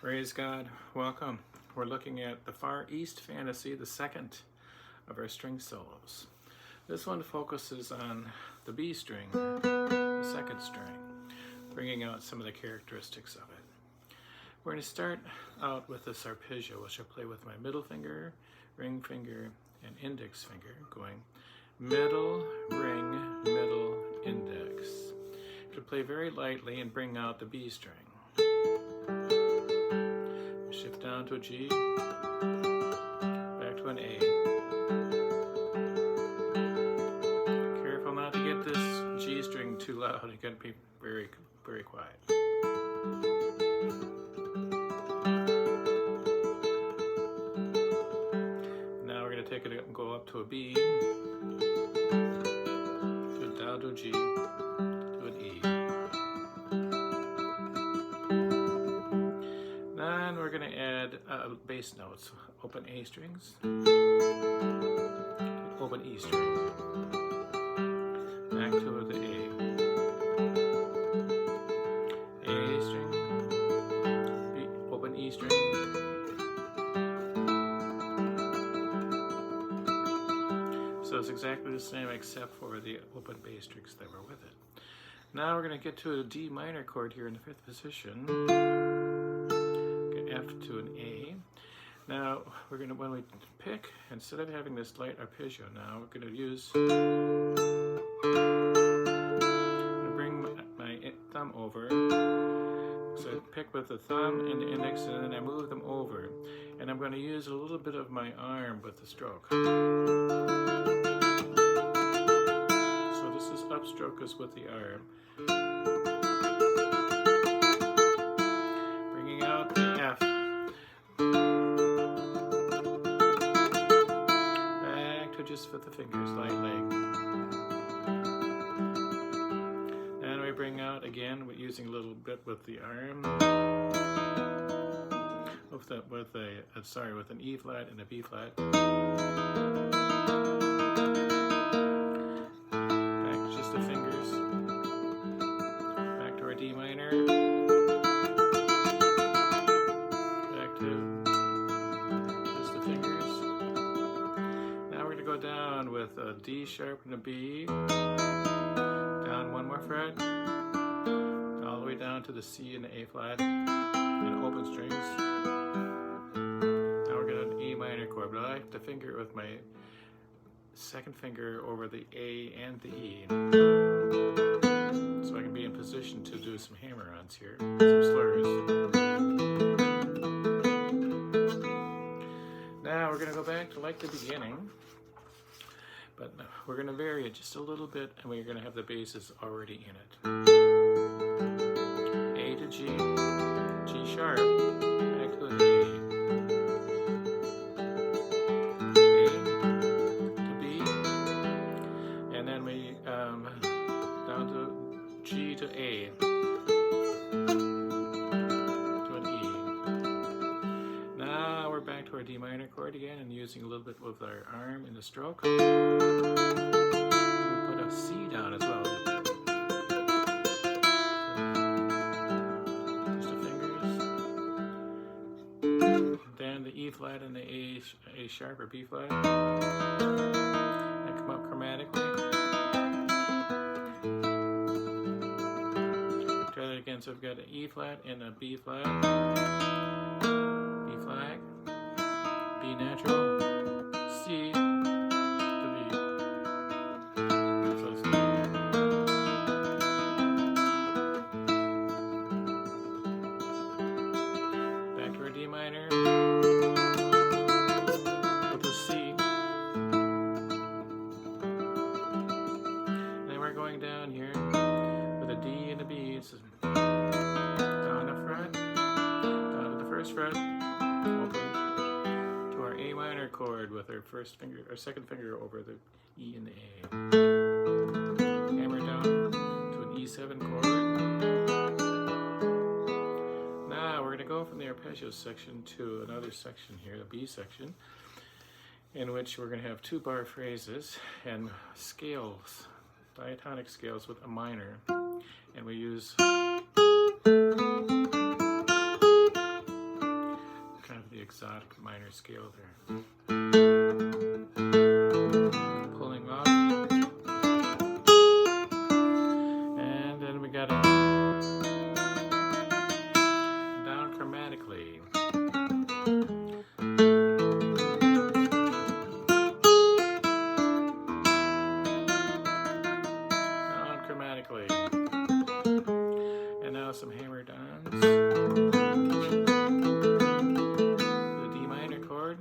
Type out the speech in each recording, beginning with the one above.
Praise God. Welcome. We're looking at the Far East Fantasy, the second of our string solos. This one focuses on the B string, the second string, bringing out some of the characteristics of it. We're going to start out with this arpeggio, which I'll play with my middle finger, ring finger, and index finger, going middle, ring, middle, index. To play very lightly and bring out the B string. Shift down to a G, back to an A. Careful not to get this G string too loud. You gotta be very, very quiet. Now we're gonna take it and go up to a B, down to a G, to an E. Then we're going to add bass notes. Open A strings, open E strings, back to the A string, B, open E string, so it's exactly the same except for the open bass strings that were with it. Now we're going to get to a D minor chord here in the fifth position. F to an A. Now we're going to, when we pick, instead of having this light arpeggio now, we're going to use, I'm going to bring my thumb over. So I pick with the thumb and the index, and then I move them over. And I'm going to use a little bit of my arm with the stroke. So this is upstroke is with the arm. Bringing out the F. Back to just with the fingers lightly. And we bring out again, we're using a little bit with the arm. With an E flat and a B flat. Back to just the fingers. Back to our D minor. Back to just the fingers. Now we're going to go down with a D sharp and a B. Down one more fret. All the way down to the C and the A flat. And open strings. Minor chord, but I like to finger it with my second finger over the A and the E, so I can be in position to do some hammer-ons here, some slurs. Now we're going to go back to like the beginning, but we're going to vary it just a little bit, and we're going to have the basses already in it. A to G, G sharp, back to an A. Down to G to A, to an E. Now we're back to our D minor chord again and using a little bit with our arm in the stroke. We put a C down as well. Just the fingers. Then the E flat and the A sharp or B flat. And come up chromatically. Again, so we've got an E flat and a B flat, B flat, B natural, C to B. So it's back to our D minor with a C. And then we're going down here with a D and a B. It's down a fret, down to the first fret, open to our A minor chord with our first finger, our second finger over the E and the A. Hammer down to an E7 chord. Now we're going to go from the arpeggio section to another section here, the B section, in which we're going to have 2-bar phrases and scales, diatonic scales with a minor. And we use runs. The D minor chord.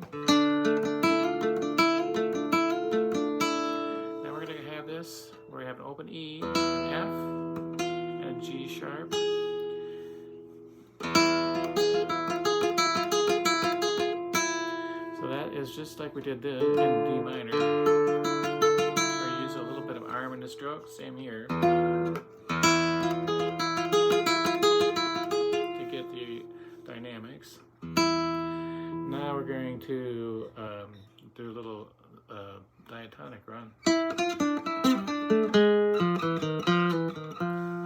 Now we're going to have this where we have an open E, an F, and a G sharp. So that is just like we did this in D minor. We're use a little bit of arm in the stroke, same here. To get the dynamics. Now we're going to do a little diatonic run.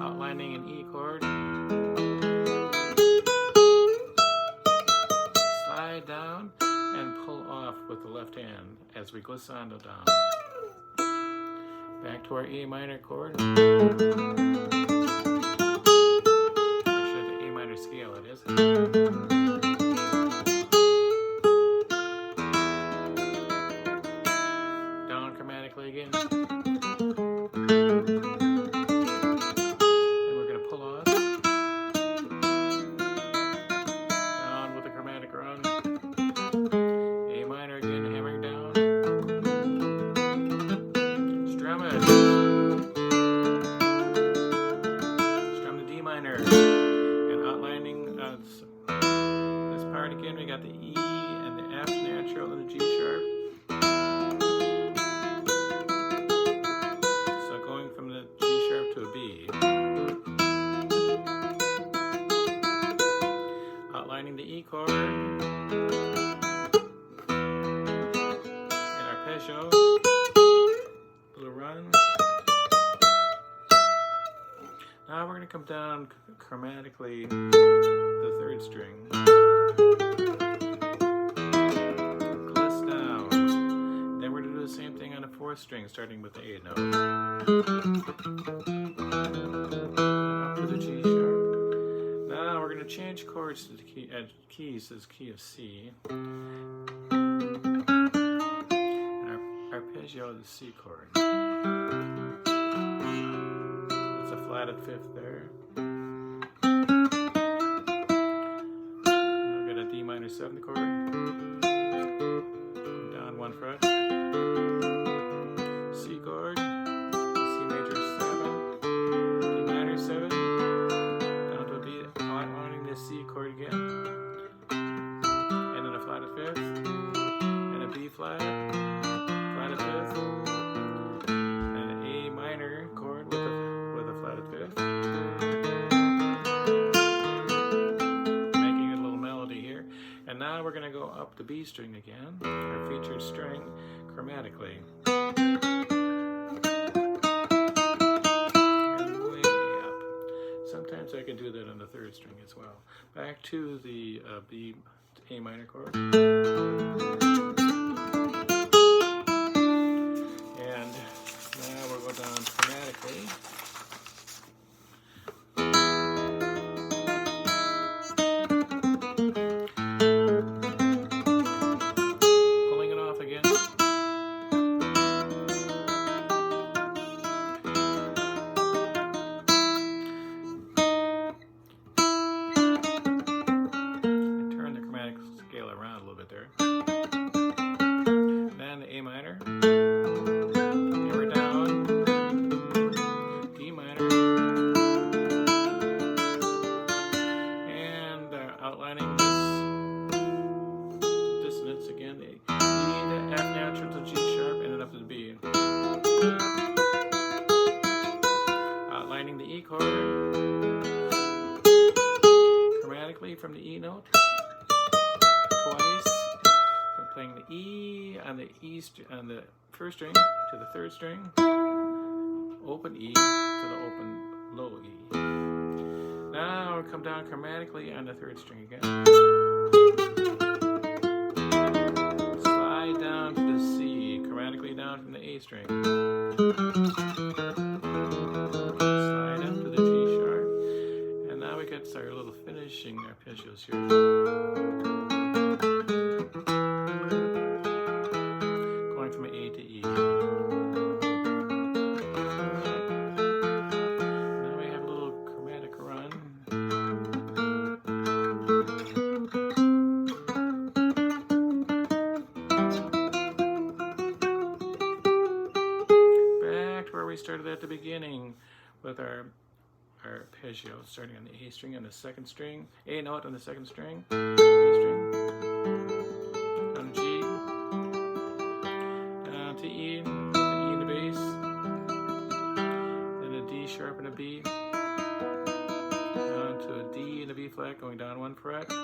Outlining an E chord. Slide down and pull off with the left hand as we glissando down. Back to our A minor chord. Actually, the A minor scale it is. Down chromatically again. And we're going to pull off. Down with a chromatic run. A minor again, hammering down. Strum it. Strum the D minor. And outlining this part again, we got the E and the F natural and the G sharp. So going from the G sharp to a B. Outlining the E chord. And arpeggio. Little run. Now we're going to come down chromatically the third string. Gliss down. Then we're going to do the same thing on the fourth string, starting with the A note. Up to the G sharp. Now we're going to change chords to the keys to the key of C. And arpeggio the C chord. It's a flatted fifth there. We'll get a D minor 7th chord. Down one fret. C chord. C major 7. D minor 7. Down to a B. Outlining the C chord again. And then a flatted fifth. And a B flat. Flatted fifth. And an A minor chord with a flatted fifth. Making a little melody here. And now we're going to go up the B string again, our featured string, chromatically. And way up. Sometimes I can do that on the third string as well. Back to the A minor chord. And now we'll go down chromatically. Pulling it off again. And turn the chromatic scale around a little bit there. Then the A minor. Hammer down. D minor. And outlining this dissonance again. The E, the F natural to G sharp, and then up to the B. Outlining the E chord. Chromatically from the E note. Twice. I'm playing the E on the first string to the third string. Open E to the open low E. Now we'll come down chromatically on the third string again. Slide down to the C, chromatically down from the A string. Slide up to the G sharp. And now we get our little finishing arpeggios here. Going from A to E. Now we have a little chromatic run. with our arpeggio, starting on the A string and the second string, A note on the second string, B string, down to G, down to E, then E in the bass, then a D sharp and a B, down to a D and a B flat, going down 1 fret. The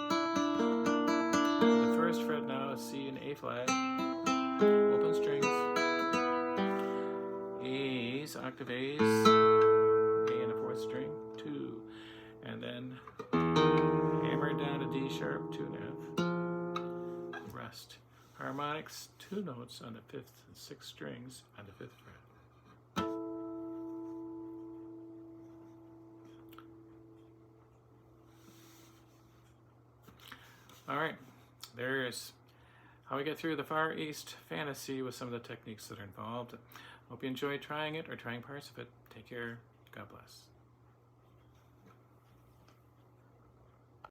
first fret now is C and A flat, open strings, A's, octave A's, A and a 4th string, 2, and then hammer down to D sharp, 2.5, rest. Harmonics, 2 notes on the 5th and 6th strings on the 5th fret. All right, there's how we get through the Far East Fantasy with some of the techniques that are involved. Hope you enjoyed trying it or trying parts of it. Take care. God bless.